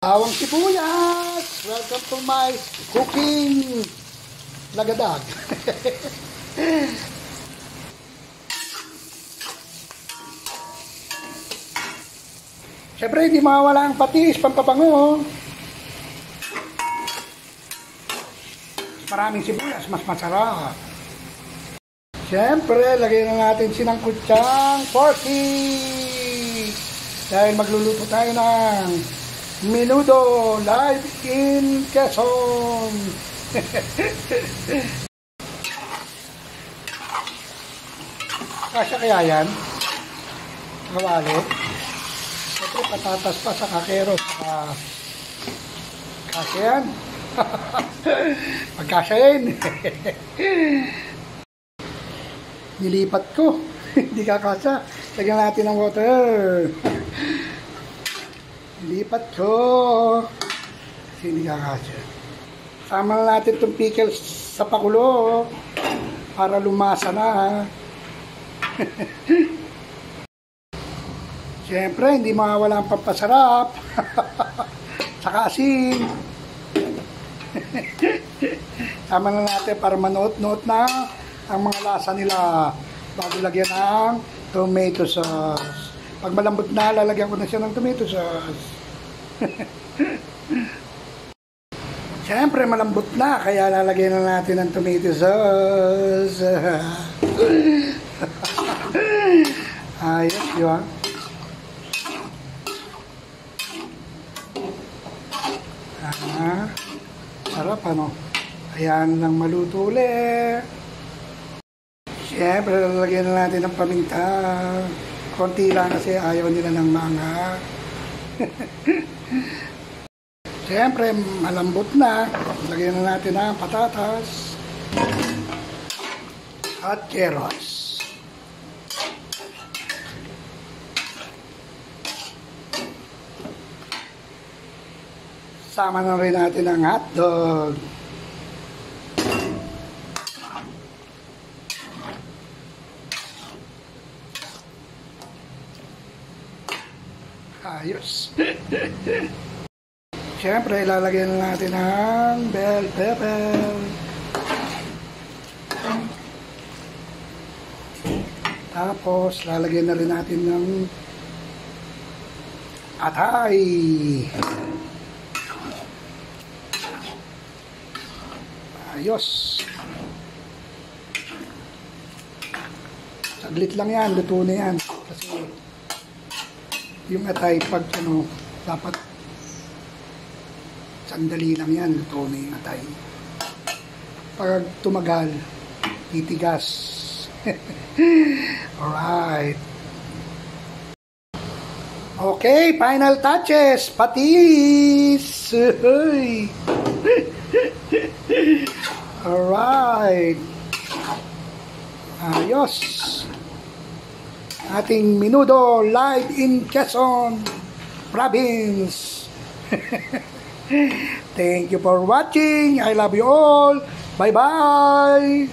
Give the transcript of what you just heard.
Bawang sibuyas. Welcome to my cooking lagadag. Siyempre, hindi mawawala ang patis, pampabango. Maraming sibuyas, mas masarap. Siyempre, lagyan na natin sinangkutsang porky. Dahil magluluto tayo ng menudo live in Quezon. Kasya kaya yan? Kawali. Siyempre, patatas pa sa kakeros. Kasya yan. Pagkasyain. Nilipat ko. Hindi kakasya. Lagyan natin ng water. Nilipat ko. Kasi hindi kakasya. Sama na natin itong pickles sa pakulo. Para lumasa na. Siyempre, hindi mawawala ang pampasarap. Saka asin. Sama na natin para manuot-nuot na ang mga lasa nila bago lagyan ng tomato sauce. Pag malambot na, lalagyan ko na siya ng tomato sauce. Siyempre, malambot na, kaya lalagyan na natin ng tomato sauce. Ayos, di ba? Sarap, ano? Ayan lang maluto ulit. Siyempre, lalagyan na natin ng paminta. Konti lang kasi ayaw nila ng manga. Siyempre, malambot na. Lagyan na natin ng patatas at carrots. Sama na rin natin ang hotdog. Ayos. Siyempre, ilalagay na natin ang bell pepper. Tapos, lalagyan na rin natin ng atay. Ayos. Saglit lang yan, luto na yan. Kasi yung atay pag ano, dapat sandali lang yan, luto na yung atay. Pag tumagal, titigas. Alright. Okay, final touches. Patis. Alright. Ayos. Ating menudo live in Quezon Province. Thank you for watching. I love you all. Bye-bye.